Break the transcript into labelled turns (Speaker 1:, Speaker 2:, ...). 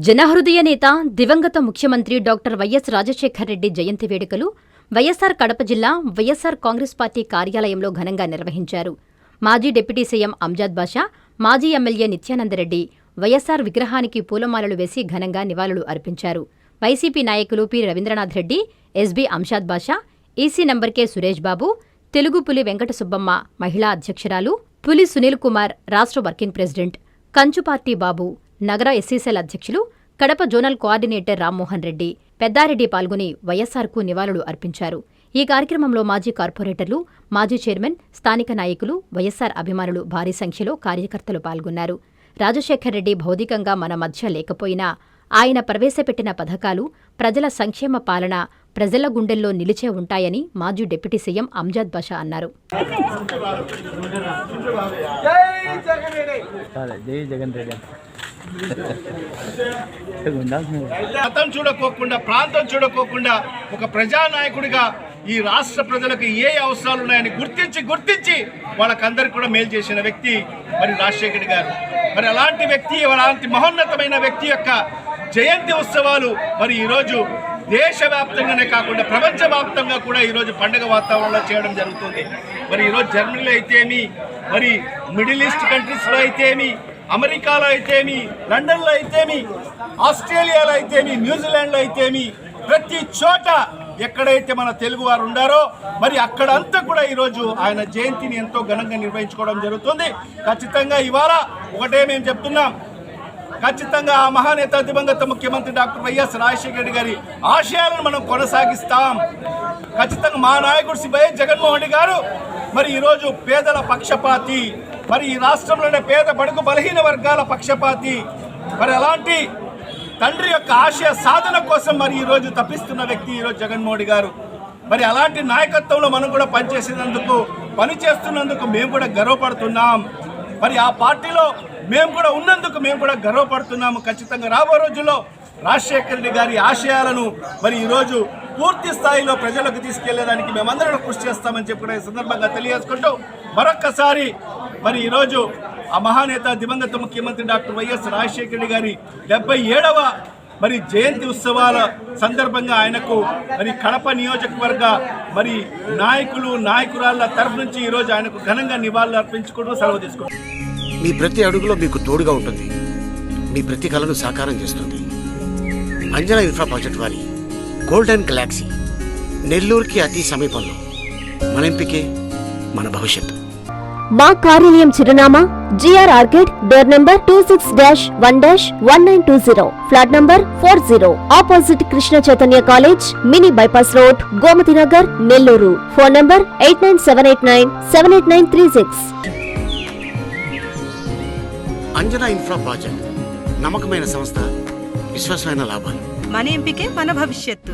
Speaker 1: జనహృదయ నేత దివంగత ముఖ్యమంత్రి డాక్టర్ వైఎస్ రాజశేఖర్ రెడ్డి జయంతి వేడుకలు వైఎస్సార్ కడప జిల్లా వైఎస్సార్ కాంగ్రెస్ పార్టీ కార్యాలయంలో ఘనంగా నిర్వహించారు. మాజీ డిప్యూటీ సీఎం అంజాద్ బాషా, మాజీ ఎమ్మెల్యే నిత్యానందరెడ్డి వైఎస్సార్ విగ్రహానికి పూలమాలలు వేసి ఘనంగా నివాళులు అర్పించారు. వైసీపీ నాయకులు పి రవీంద్రనాథ్ రెడ్డి, ఎస్బీ అంషాద్ బాషా, EC number K Suresh Babu, Telugu పులి వెంకట సుబ్బమ్మ, మహిళా అధ్యక్షురాలు పులి సునీల్ కుమార్, రాష్ట్ర వర్కింగ్ ప్రెసిడెంట్ కంచుపార్టీ బాబు, నగర ఎస్సీసెల్ అధ్యక్షులు, కడప జోనల్ కోఆర్డినేటర్ రామ్మోహన్ రెడ్డి, పెద్దారెడ్డి పాల్గొని వైఎస్సార్కు నివాళులు అర్పించారు. ఈ కార్యక్రమంలో మాజీ కార్పొరేటర్లు, మాజీ చైర్మన్, స్థానిక నాయకులు, వైఎస్సార్ అభిమానులు భారీ సంఖ్యలో కార్యకర్తలు పాల్గొన్నారు. రాజశేఖర్ రెడ్డి భౌతికంగా మన మధ్య లేకపోయినా ఆయన ప్రవేశపెట్టిన పథకాలు, ప్రజల సంక్షేమ పాలన ప్రజల గుండెల్లో నిలిచే ఉంటాయని మాజీ డిప్యూటీ సీఎం అంజాద్ బాషా అన్నారు.
Speaker 2: మతం చూడకోకుండా, ప్రాంతం చూడకోకుండా ఒక ప్రజానాయకుడిగా ఈ రాష్ట్ర ప్రజలకు ఏ అవసరాలు ఉన్నాయని గుర్తించి వాళ్ళకందరికీ కూడా మేలు చేసిన వ్యక్తి మరి రాజశేఖర్ గారు. మరి అలాంటి వ్యక్తి, అలాంటి మహోన్నతమైన వ్యక్తి యొక్క జయంతి ఉత్సవాలు మరి ఈరోజు దేశవ్యాప్తంగానే కాకుండా ప్రపంచవ్యాప్తంగా కూడా ఈరోజు పండుగ వాతావరణంలో చేయడం జరుగుతుంది. మరి ఈరోజు జర్మనీలో అయితేమి, మరి మిడిల్ ఈస్ట్ కంట్రీస్లో అయితేమి, అమెరికాలో అయితేమి, లండన్లో అయితేమి, ఆస్ట్రేలియాలో అయితేమి, న్యూజిలాండ్లో అయితేమి, ప్రతి చోట ఎక్కడైతే మన తెలుగు వారు ఉండారో మరి అక్కడంతా కూడా ఈరోజు ఆయన జయంతిని ఎంతో ఘనంగా నిర్వహించుకోవడం జరుగుతుంది. ఖచ్చితంగా ఇవాళ ఒకటే మేము చెప్తున్నాం, ఖచ్చితంగా ఆ మహానేత దివంగత ముఖ్యమంత్రి డాక్టర్ వైఎస్ రాజశేఖర రెడ్డి గారి ఆశయాలను మనం కొనసాగిస్తాం. ఖచ్చితంగా మా నాయకుడు శ్రీ వైఎస్ జగన్మోహన్ రెడ్డి గారు మరి ఈరోజు పేదల పక్షపాతి, మరి ఈ రాష్ట్రంలోనే పేద బడుగు బలహీన వర్గాల పక్షపాతి, మరి అలాంటి తండ్రి యొక్క ఆశయ సాధన కోసం మరి ఈరోజు తప్పిస్తున్న వ్యక్తి ఈరోజు జగన్మోహన్ రెడ్డి గారు. మరి అలాంటి నాయకత్వంలో మనం కూడా పనిచేస్తున్నందుకు మేము కూడా గర్వపడుతున్నాం. మరి ఆ పార్టీలో మేము కూడా ఉన్నందుకు మేము కూడా గర్వపడుతున్నాము. ఖచ్చితంగా రాబో రోజుల్లో రాజశేఖర రెడ్డి గారి ఆశయాలను మరి ఈరోజు పూర్తి స్థాయిలో ప్రజలకు తీసుకెళ్లేదానికి మేమందరం కృషి చేస్తామని చెప్పి కూడా ఈ సందర్భంగా తెలియజేసుకుంటూ మరొక్కసారి మరి ఈరోజు ఆ మహానేత దివంగత ముఖ్యమంత్రి డాక్టర్ వైఎస్ రాజశేఖర రెడ్డి గారి 77వ మరి జయంతి ఉత్సవాల సందర్భంగా ఆయనకు మరి కడప నియోజకవర్గ మరి నాయకురాళ్ళ తరఫు నుంచి ఈరోజు ఆయనకు ఘనంగా నివాళులు అర్పించుకుంటూ సెలవు తీసుకుంటాం.
Speaker 3: మీ ప్రతి అడుగులో మీకు తోడుగా ఉంటుంది, మీ ప్రతి కళను సాకారం చేస్తుంది. అంజనా ఇన్ఫ్రా ప్రాజెక్ట్ వారి గోల్డెన్ గెలాక్సీ నెల్లూరుకి అతి సమీపంలో. మన ఎంపికే మన భవిష్యత్తు.
Speaker 4: మా కార్యాలయం చిరునామా GR arcade, door number 26-1-1920, flat number 40, opposite Krishna Chaitanya college, mini bypass road, Gomathi Nagar, Nellore. Phone number 8978978936.
Speaker 3: Anjana infra project నమ్మకమైన సంస్థ, విశ్వాసమైన లాభాలు.
Speaker 5: మన ఎంపికే మన భవిష్యత్తు.